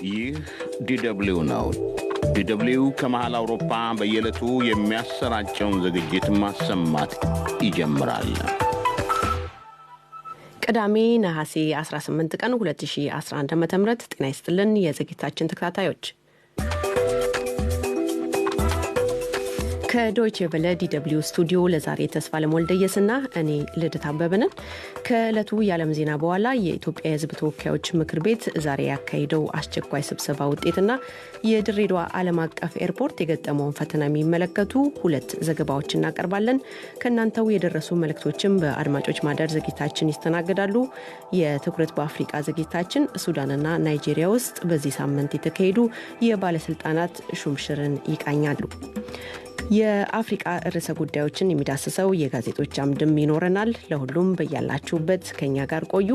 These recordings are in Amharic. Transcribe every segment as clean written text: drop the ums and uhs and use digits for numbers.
ይህ ዲደብሊው ነው። ዲደብሊው ከመሃል አውሮፓ በየዕለቱ የሚያሰራጨውን ዝግጅት ማሰማት ይጀምራል። ቅዳሜ ነሐሴ 18 ቀን 2011 ዓ.ም ጤና ይስጥልን የዝግጅታችን ተከታታዮች። ከዶይቼ ቬለ ዲደብሊው ስቱዲዮ ለዛሬ ተስፋ ለሞልደየስና እኔ ልደት አበበነን ከዕለቱ የዓለም ዜና በኋላ የኢትዮጵያ የሕዝብ ተወካዮች ምክር ቤት ዛሬ ያካሄደው አስቸኳይ ስብሰባ ውጤትና የድሬዳዋ ዓለም አቀፍ ኤርፖርት የገጠመውን ፈተና የሚመለከቱ ሁለት ዘገባዎች እናቀርባለን። ከእናንተው የደረሱ መልእክቶችም በአድማጮች ማህደር ዝግጅታችን ይስተናገዳሉ። የትኩረት በአፍሪካ ዝግጅታችን ሱዳንና ናይጄሪያ ውስጥ በዚህ ሳምንት የተካሄዱ የባለስልጣናት ሹምሽርን ይቃኛሉ። የአፍሪካ ርዕሰ ጉዳዮችን የሚዳስሰው የጋዜጦች አምድም ይኖረናል። ለሁሉም በያላችሁበት ከኛ ጋር ቆዩ።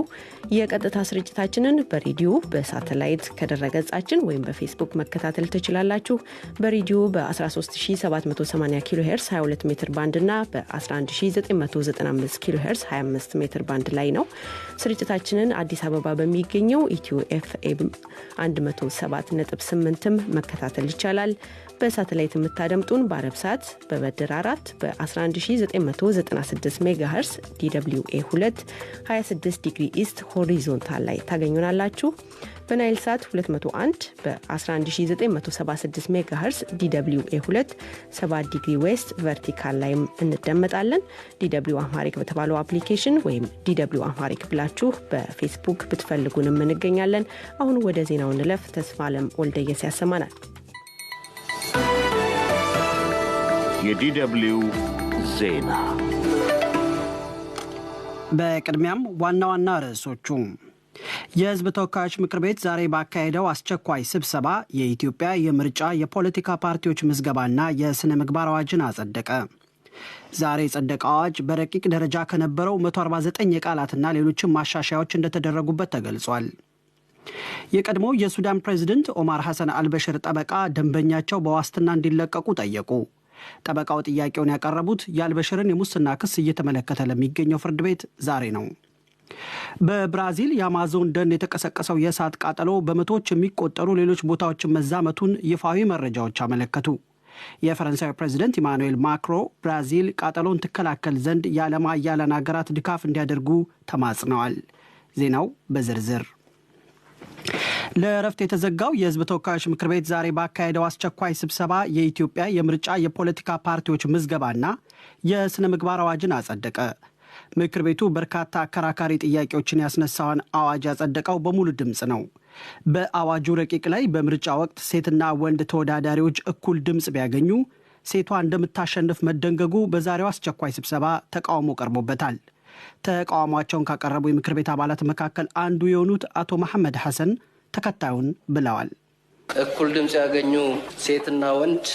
የቀጥታ ስርጭታችንን በሬዲዮ በሳተላይት ከደረገጻችን ወይም በፌስቡክ መከታተል ትችላላችሁ። በሬዲዮ በ13780 ኪሎ ሄርስ 22 ሜትር ባንድ እና በ11995 ኪሎ ሄርስ 25 ሜትር ባንድ ላይ ነው። ስርጭታችንን አዲስ አበባ በሚገኘው ኢትዮ ኤፍኤም 107.8 መከታተል ይቻላል። በሳተላይት የምታደምጡን በአረብ ሰዓት በበድር 4 በ11996 ሜጋሄርስ DWA2 26 ዲግሪ ኢስት ሆሪዞንታል ላይ ታገኙናላችሁ። በናይል ሳት 201 በ11976 ሜጋሄርስ DWA2 7 ዲግሪ ዌስት ቨርቲካል ላይ እንደመጣለን። DW አምሃሪክ በተባለው አፕሊኬሽን ወይም DW አምሃሪክ ብላችሁ በፌስቡክ ብትፈልጉንም እንገኛለን። አሁን ወደ ዜናው እንለፍ። ተስፋለም ወልደየስ ያሰማናል። የዲደብሊው ዜና በቅድሚያም ዋና ዋና ርዕሶቹ። የሕዝብ ተወካዮች ምክር ቤት ዛሬ ባካሄደው አስቸኳይ ስብሰባ የኢትዮጵያ የምርጫ የፖለቲካ ፓርቲዎች ምዝገባና የስነ ምግባር አዋጅን አጸደቀ። ዛሬ የጸደቀው አዋጅ በረቂቅ ደረጃ ከነበረው 149 የቃላትና ሌሎችም ማሻሻያዎች እንደተደረጉበት ተገልጿል። የቀድሞው የሱዳን ፕሬዝዳንት ኦማር ሐሰን አልበሽር ጠበቃ ደንበኛቸው በዋስትና እንዲለቀቁ ጠየቁ። ጠበቃው ጥያቄውን ያቀረቡት የአልበሽርን የሙስና ክስ እየተመለከተ ለሚገኘው ፍርድ ቤት ዛሬ ነው። በብራዚል የአማዞን ደን የተቀሰቀሰው የእሳት ቃጠሎ በመቶዎች የሚቆጠሩ ሌሎች ቦታዎችን መዛመቱን ይፋዊ መረጃዎች አመለከቱ። የፈረንሳዊ ፕሬዝዳንት ኢማኑኤል ማክሮ ብራዚል ቃጠሎን ትከላከል ዘንድ የዓለም ሀያላን ሀገራት ድጋፍ እንዲያደርጉ ተማጽነዋል። ዜናው በዝርዝር። ለእረፍት የተዘጋው የሕዝብ ተወካዮች ምክር ቤት ዛሬ ባካሄደው አስቸኳይ ስብሰባ የኢትዮጵያ የምርጫ የፖለቲካ ፓርቲዎች ምዝገባና የስነ ምግባር አዋጅን አጸደቀ። ምክር ቤቱ በርካታ አከራካሪ ጥያቄዎችን ያስነሳውን አዋጅ ያጸደቀው በሙሉ ድምፅ ነው። በአዋጁ ረቂቅ ላይ በምርጫ ወቅት ሴትና ወንድ ተወዳዳሪዎች እኩል ድምፅ ቢያገኙ ሴቷ እንደምታሸንፍ መደንገጉ በዛሬው አስቸኳይ ስብሰባ ተቃውሞ ቀርቦበታል። ተቃውሟቸውን ካቀረቡ የምክር ቤት አባላት መካከል አንዱ የሆኑት አቶ መሐመድ ሐሰን ተከታዩን ብለዋል። እኩል ድምፅ ያገኙ ሴትና ወንድ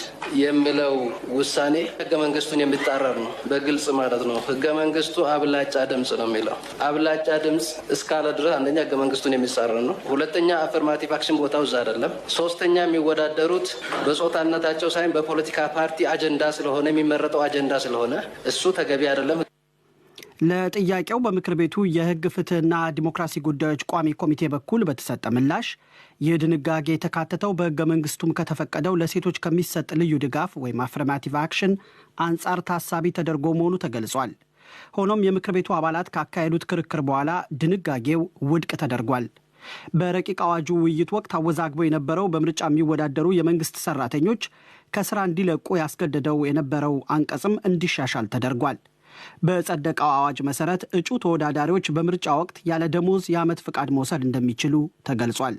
የሚለው ውሳኔ ህገ መንግስቱን የሚጣረር ነው። በግልጽ ማለት ነው። ህገ መንግስቱ አብላጫ ድምፅ ነው የሚለው። አብላጫ ድምፅ እስካለ ድረስ አንደኛ ህገ መንግስቱን የሚጻረር ነው። ሁለተኛ አፈርማቲቭ አክሽን ቦታው እዛ አይደለም። ሶስተኛ የሚወዳደሩት በጾታነታቸው ሳይሆን በፖለቲካ ፓርቲ አጀንዳ ስለሆነ የሚመረጠው አጀንዳ ስለሆነ እሱ ተገቢ አይደለም። ለጥያቄው በምክር ቤቱ የህግ ፍትህና ዲሞክራሲ ጉዳዮች ቋሚ ኮሚቴ በኩል በተሰጠ ምላሽ ይህ ድንጋጌ የተካተተው በህገ መንግስቱም ከተፈቀደው ለሴቶች ከሚሰጥ ልዩ ድጋፍ ወይም አፍርማቲቭ አክሽን አንጻር ታሳቢ ተደርጎ መሆኑ ተገልጿል። ሆኖም የምክር ቤቱ አባላት ካካሄዱት ክርክር በኋላ ድንጋጌው ውድቅ ተደርጓል። በረቂቅ አዋጁ ውይይት ወቅት አወዛግቦ የነበረው በምርጫ የሚወዳደሩ የመንግስት ሰራተኞች ከስራ እንዲለቁ ያስገደደው የነበረው አንቀጽም እንዲሻሻል ተደርጓል። በጸደቀው አዋጅ መሰረት እጩ ተወዳዳሪዎች በምርጫ ወቅት ያለ ደሞዝ የዓመት ፍቃድ መውሰድ እንደሚችሉ ተገልጿል።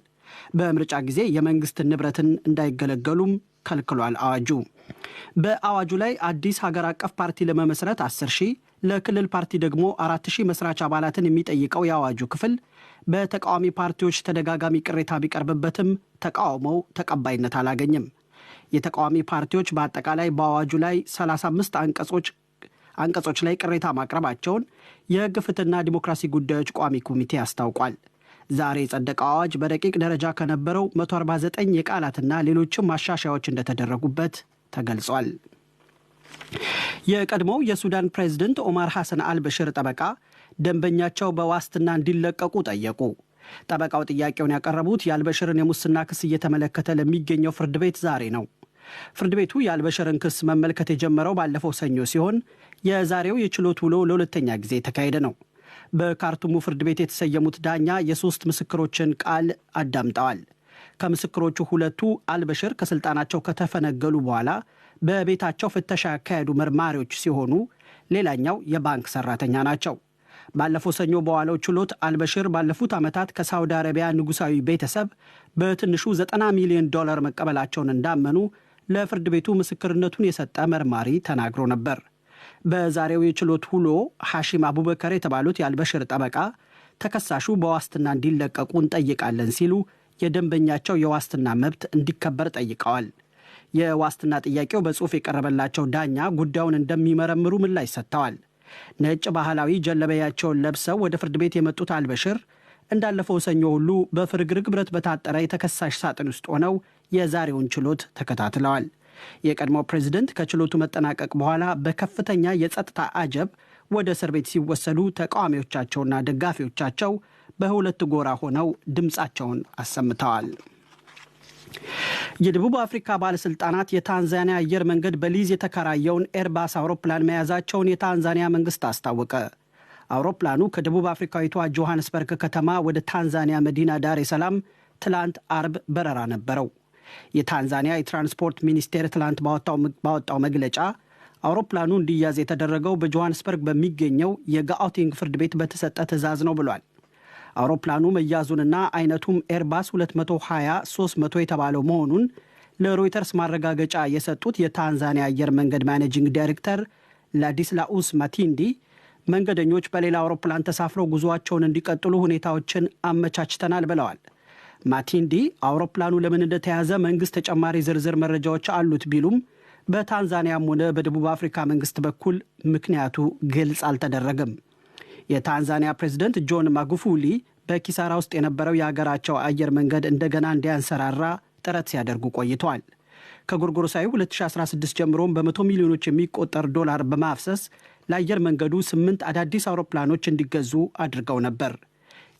በምርጫ ጊዜ የመንግስት ንብረትን እንዳይገለገሉም ከልክሏል አዋጁ። በአዋጁ ላይ አዲስ ሀገር አቀፍ ፓርቲ ለመመስረት 10,000 ለክልል ፓርቲ ደግሞ 4,000 መስራች አባላትን የሚጠይቀው የአዋጁ ክፍል በተቃዋሚ ፓርቲዎች ተደጋጋሚ ቅሬታ ቢቀርብበትም ተቃውሞው ተቀባይነት አላገኘም። የተቃዋሚ ፓርቲዎች በአጠቃላይ በአዋጁ ላይ 35 አንቀጾች ላይ ቅሬታ ማቅረባቸውን የህግ ፍትህና ዲሞክራሲ ጉዳዮች ቋሚ ኮሚቴ አስታውቋል። ዛሬ የጸደቀው አዋጅ በረቂቅ ደረጃ ከነበረው 149 የቃላትና ሌሎችም ማሻሻያዎች እንደተደረጉበት ተገልጿል። የቀድሞው የሱዳን ፕሬዝዳንት ኦማር ሐሰን አልበሽር ጠበቃ ደንበኛቸው በዋስትና እንዲለቀቁ ጠየቁ። ጠበቃው ጥያቄውን ያቀረቡት የአልበሽርን የሙስና ክስ እየተመለከተ ለሚገኘው ፍርድ ቤት ዛሬ ነው። ፍርድ ቤቱ የአልበሽርን ክስ መመልከት የጀመረው ባለፈው ሰኞ ሲሆን የዛሬው የችሎት ውሎ ለሁለተኛ ጊዜ የተካሄደ ነው። በካርቱሙ ፍርድ ቤት የተሰየሙት ዳኛ የሶስት ምስክሮችን ቃል አዳምጠዋል። ከምስክሮቹ ሁለቱ አልበሽር ከስልጣናቸው ከተፈነገሉ በኋላ በቤታቸው ፍተሻ ያካሄዱ መርማሪዎች ሲሆኑ ሌላኛው የባንክ ሰራተኛ ናቸው። ባለፈው ሰኞ በዋለው ችሎት አልበሽር ባለፉት ዓመታት ከሳውዲ አረቢያ ንጉሳዊ ቤተሰብ በትንሹ $90 ሚሊዮን መቀበላቸውን እንዳመኑ ለፍርድ ቤቱ ምስክርነቱን የሰጠ መርማሪ ተናግሮ ነበር። በዛሬው የችሎት ውሎ ሐሺም አቡበከር የተባሉት የአልበሽር ጠበቃ ተከሳሹ በዋስትና እንዲለቀቁ እንጠይቃለን ሲሉ የደንበኛቸው የዋስትና መብት እንዲከበር ጠይቀዋል። የዋስትና ጥያቄው በጽሑፍ የቀረበላቸው ዳኛ ጉዳዩን እንደሚመረምሩ ምላሽ ሰጥተዋል። ነጭ ባህላዊ ጀለበያቸውን ለብሰው ወደ ፍርድ ቤት የመጡት አልበሽር እንዳለፈው ሰኞ ሁሉ በፍርግርግ ብረት በታጠረ የተከሳሽ ሳጥን ውስጥ ሆነው የዛሬውን ችሎት ተከታትለዋል። የቀድሞው ፕሬዝደንት ከችሎቱ መጠናቀቅ በኋላ በከፍተኛ የጸጥታ አጀብ ወደ እስር ቤት ሲወሰዱ ተቃዋሚዎቻቸውና ደጋፊዎቻቸው በሁለት ጎራ ሆነው ድምፃቸውን አሰምተዋል። የደቡብ አፍሪካ ባለስልጣናት የታንዛኒያ አየር መንገድ በሊዝ የተከራየውን ኤርባስ አውሮፕላን መያዛቸውን የታንዛኒያ መንግስት አስታወቀ። አውሮፕላኑ ከደቡብ አፍሪካዊቷ ጆሃንስበርግ ከተማ ወደ ታንዛኒያ መዲና ዳሬ ሰላም ትላንት አርብ በረራ ነበረው። የታንዛኒያ የትራንስፖርት ሚኒስቴር ትላንት ባወጣው መግለጫ አውሮፕላኑ እንዲያዝ የተደረገው በጆሃንስበርግ በሚገኘው የጋኦቲንግ ፍርድ ቤት በተሰጠ ትዕዛዝ ነው ብሏል። አውሮፕላኑ መያዙንና አይነቱም ኤርባስ 220-300 የተባለው መሆኑን ለሮይተርስ ማረጋገጫ የሰጡት የታንዛኒያ አየር መንገድ ማኔጂንግ ዳይሬክተር ላዲስላኡስ ማቲንዲ መንገደኞች በሌላ አውሮፕላን ተሳፍረው ጉዞአቸውን እንዲቀጥሉ ሁኔታዎችን አመቻችተናል ብለዋል። ማቲንዲ አውሮፕላኑ ለምን እንደተያዘ መንግስት ተጨማሪ ዝርዝር መረጃዎች አሉት ቢሉም በታንዛኒያም ሆነ በደቡብ አፍሪካ መንግስት በኩል ምክንያቱ ግልጽ አልተደረገም። የታንዛኒያ ፕሬዝደንት ጆን ማጉፉሊ በኪሳራ ውስጥ የነበረው የሀገራቸው አየር መንገድ እንደገና እንዲያንሰራራ ጥረት ሲያደርጉ ቆይተዋል። ከጎርጎሮሳዊ 2016 ጀምሮም በመቶ ሚሊዮኖች የሚቆጠር ዶላር በማፍሰስ ለአየር መንገዱ 8 አዳዲስ አውሮፕላኖች እንዲገዙ አድርገው ነበር።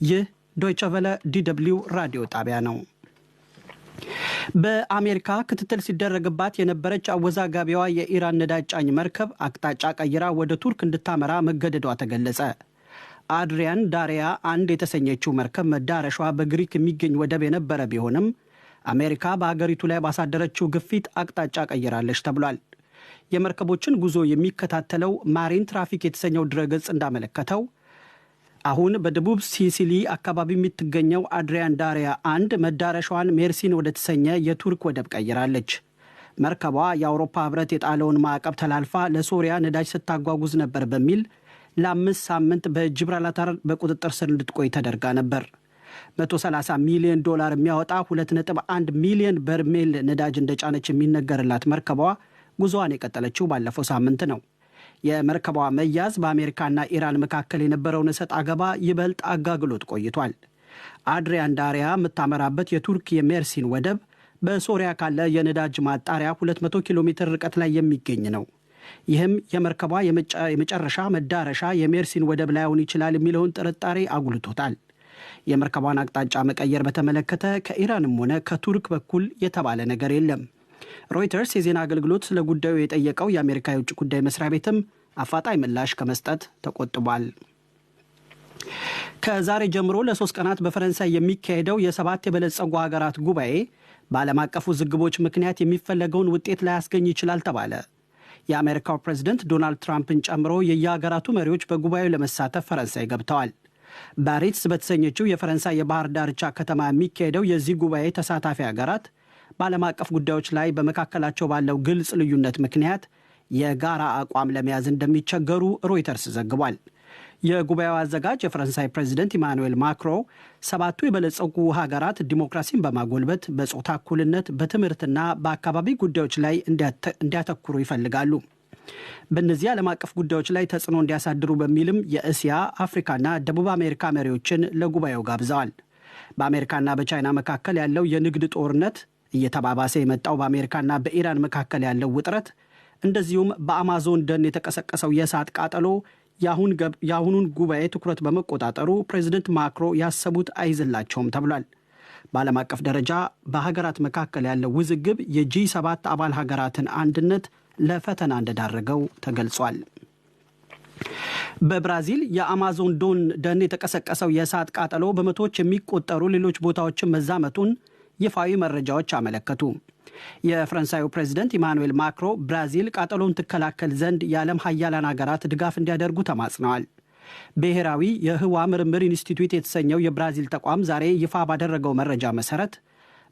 ይህ ዶይቸ ቨለ ዲደብሊው ራዲዮ ጣቢያ ነው። በአሜሪካ ክትትል ሲደረግባት የነበረች አወዛጋቢዋ የኢራን ነዳጅ ጫኝ መርከብ አቅጣጫ ቀይራ ወደ ቱርክ እንድታመራ መገደዷ ተገለጸ። አድሪያን ዳሪያ 1 የተሰኘችው መርከብ መዳረሻዋ በግሪክ የሚገኝ ወደብ የነበረ ቢሆንም አሜሪካ በአገሪቱ ላይ ባሳደረችው ግፊት አቅጣጫ ቀይራለች ተብሏል። የመርከቦችን ጉዞ የሚከታተለው ማሪን ትራፊክ የተሰኘው ድረገጽ እንዳመለከተው አሁን በደቡብ ሲሲሊ አካባቢ የምትገኘው አድሪያን ዳሪያ 1 መዳረሻዋን ሜርሲን ወደ ተሰኘ የቱርክ ወደብ ቀይራለች። መርከቧ የአውሮፓ ህብረት የጣለውን ማዕቀብ ተላልፋ ለሶሪያ ነዳጅ ስታጓጉዝ ነበር በሚል ለ5 ሳምንት በጂብራልታር በቁጥጥር ስር እንድትቆይ ተደርጋ ነበር። $130 ሚሊዮን የሚያወጣ 2.1 ሚሊዮን በርሜል ነዳጅ እንደጫነች የሚነገርላት መርከቧ ጉዞዋን የቀጠለችው ባለፈው ሳምንት ነው። የመርከቧ መያዝ በአሜሪካና ኢራን መካከል የነበረውን እሰጥ አገባ ይበልጥ አጋግሎት ቆይቷል። አድሪያን ዳሪያ የምታመራበት የቱርክ የሜርሲን ወደብ በሶሪያ ካለ የነዳጅ ማጣሪያ 200 ኪሎ ሜትር ርቀት ላይ የሚገኝ ነው። ይህም የመርከቧ የመጨረሻ መዳረሻ የሜርሲን ወደብ ላይሆን ይችላል የሚለውን ጥርጣሬ አጉልቶታል። የመርከቧን አቅጣጫ መቀየር በተመለከተ ከኢራንም ሆነ ከቱርክ በኩል የተባለ ነገር የለም። ሮይተርስ የዜና አገልግሎት ስለ ጉዳዩ የጠየቀው የአሜሪካ የውጭ ጉዳይ መስሪያ ቤትም አፋጣኝ ምላሽ ከመስጠት ተቆጥቧል። ከዛሬ ጀምሮ ለ3 ቀናት በፈረንሳይ የሚካሄደው የ7 የበለጸጉ ሀገራት ጉባኤ በዓለም አቀፉ ዝግቦች ምክንያት የሚፈለገውን ውጤት ላያስገኝ ይችላል ተባለ። የአሜሪካው ፕሬዝደንት ዶናልድ ትራምፕን ጨምሮ የየሀገራቱ መሪዎች በጉባኤው ለመሳተፍ ፈረንሳይ ገብተዋል። ባሪትስ በተሰኘችው የፈረንሳይ የባህር ዳርቻ ከተማ የሚካሄደው የዚህ ጉባኤ ተሳታፊ ሀገራት በዓለም አቀፍ ጉዳዮች ላይ በመካከላቸው ባለው ግልጽ ልዩነት ምክንያት የጋራ አቋም ለመያዝ እንደሚቸገሩ ሮይተርስ ዘግቧል። የጉባኤው አዘጋጅ የፈረንሳይ ፕሬዝደንት ኢማኑኤል ማክሮ 7ቱ የበለጸጉ ሀገራት ዲሞክራሲን በማጎልበት በጾታ እኩልነት፣ በትምህርትና በአካባቢ ጉዳዮች ላይ እንዲያተኩሩ ይፈልጋሉ። በእነዚህ ዓለም አቀፍ ጉዳዮች ላይ ተጽዕኖ እንዲያሳድሩ በሚልም የእስያ፣ አፍሪካና ደቡብ አሜሪካ መሪዎችን ለጉባኤው ጋብዘዋል። በአሜሪካና በቻይና መካከል ያለው የንግድ ጦርነት፣ እየተባባሰ የመጣው በአሜሪካና በኢራን መካከል ያለው ውጥረት፣ እንደዚሁም በአማዞን ደን የተቀሰቀሰው የእሳት ቃጠሎ የአሁኑን ጉባኤ ትኩረት በመቆጣጠሩ ፕሬዝደንት ማክሮ ያሰቡት አይዝላቸውም ተብሏል። በዓለም አቀፍ ደረጃ በሀገራት መካከል ያለው ውዝግብ የጂ7 አባል ሀገራትን አንድነት ለፈተና እንደዳረገው ተገልጿል። በብራዚል የአማዞን ደን የተቀሰቀሰው የእሳት ቃጠሎ በመቶዎች የሚቆጠሩ ሌሎች ቦታዎችን መዛመቱን ይፋዊ መረጃዎች አመለከቱ። የፈረንሳዩ ፕሬዝደንት ኢማኑኤል ማክሮ ብራዚል ቃጠሎን ትከላከል ዘንድ የዓለም ሀያላን ሀገራት ድጋፍ እንዲያደርጉ ተማጽነዋል። ብሔራዊ የህዋ ምርምር ኢንስቲትዩት የተሰኘው የብራዚል ተቋም ዛሬ ይፋ ባደረገው መረጃ መሰረት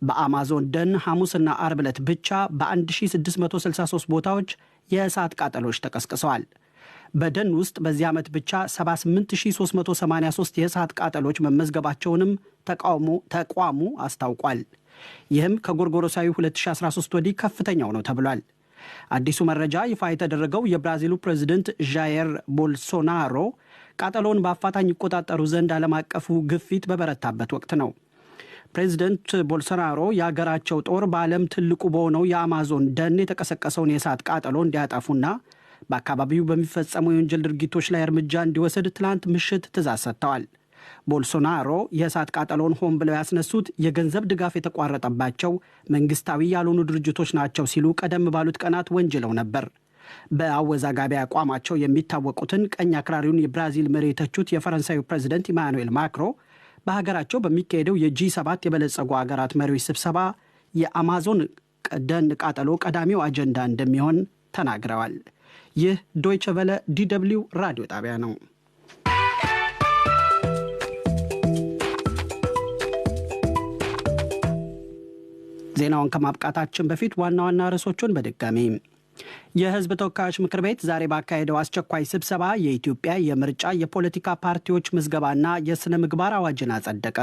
በአማዞን ደን ሐሙስና አርብ ዕለት ብቻ በ1663 ቦታዎች የእሳት ቃጠሎች ተቀስቅሰዋል። በደን ውስጥ በዚህ ዓመት ብቻ 78383 የእሳት ቃጠሎች መመዝገባቸውንም ተቋሙ አስታውቋል። ይህም ከጎርጎሮሳዊ 2013 ወዲህ ከፍተኛው ነው ተብሏል። አዲሱ መረጃ ይፋ የተደረገው የብራዚሉ ፕሬዝደንት ዣየር ቦልሶናሮ ቃጠሎውን በአፋጣኝ ይቆጣጠሩ ዘንድ ዓለም አቀፉ ግፊት በበረታበት ወቅት ነው። ፕሬዝደንት ቦልሶናሮ የአገራቸው ጦር በዓለም ትልቁ በሆነው የአማዞን ደን የተቀሰቀሰውን የእሳት ቃጠሎ እንዲያጠፉና በአካባቢው በሚፈጸሙ የወንጀል ድርጊቶች ላይ እርምጃ እንዲወስድ ትላንት ምሽት ትዕዛዝ ሰጥተዋል። ቦልሶናሮ የእሳት ቃጠሎውን ሆን ብለው ያስነሱት የገንዘብ ድጋፍ የተቋረጠባቸው መንግስታዊ ያልሆኑ ድርጅቶች ናቸው ሲሉ ቀደም ባሉት ቀናት ወንጅለው ነበር። በአወዛጋቢ አቋማቸው የሚታወቁትን ቀኝ አክራሪውን የብራዚል መሪ የተቹት የፈረንሳዩ ፕሬዝደንት ኢማኑኤል ማክሮ በሀገራቸው በሚካሄደው የጂ7 የበለጸጉ ሀገራት መሪዎች ስብሰባ የአማዞን ደን ቃጠሎ ቀዳሚው አጀንዳ እንደሚሆን ተናግረዋል። ይህ ዶይቸ ቬለ ዲደብሊው ራዲዮ ጣቢያ ነው። ዜናውን ከማብቃታችን በፊት ዋና ዋና ርዕሶቹን በድጋሚ የህዝብ ተወካዮች ምክር ቤት ዛሬ ባካሄደው አስቸኳይ ስብሰባ የኢትዮጵያ የምርጫ የፖለቲካ ፓርቲዎች ምዝገባና የስነ ምግባር አዋጅን አጸደቀ።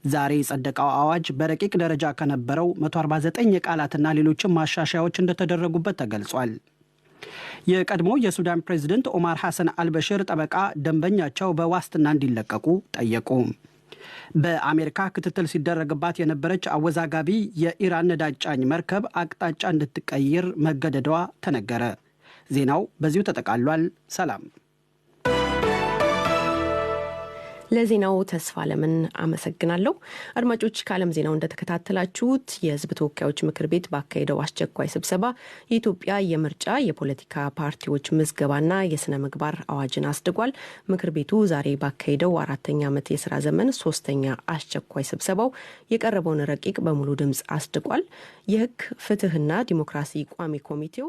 ዛሬ የጸደቀው አዋጅ በረቂቅ ደረጃ ከነበረው 149 የቃላትና ሌሎችም ማሻሻያዎች እንደተደረጉበት ተገልጿል። የቀድሞ የሱዳን ፕሬዝደንት ኦማር ሐሰን አልበሽር ጠበቃ ደንበኛቸው በዋስትና እንዲለቀቁ ጠየቁ። በአሜሪካ ክትትል ሲደረግባት የነበረች አወዛጋቢ የኢራን ነዳጅ ጫኝ መርከብ አቅጣጫ እንድትቀይር መገደዷ ተነገረ። ዜናው በዚሁ ተጠቃሏል። ሰላም። ለዜናው ተስፋ ለምን አመሰግናለሁ። አድማጮች ከዓለም ዜናው እንደተከታተላችሁት የህዝብ ተወካዮች ምክር ቤት ባካሄደው አስቸኳይ ስብሰባ የኢትዮጵያ የምርጫ የፖለቲካ ፓርቲዎች ምዝገባና የስነ ምግባር አዋጅን አስድጓል። ምክር ቤቱ ዛሬ ባካሄደው 4ኛ ዓመት የሥራ ዘመን 3ኛ አስቸኳይ ስብሰባው የቀረበውን ረቂቅ በሙሉ ድምፅ አስድጓል። የህግ ፍትህና ዲሞክራሲ ቋሚ ኮሚቴው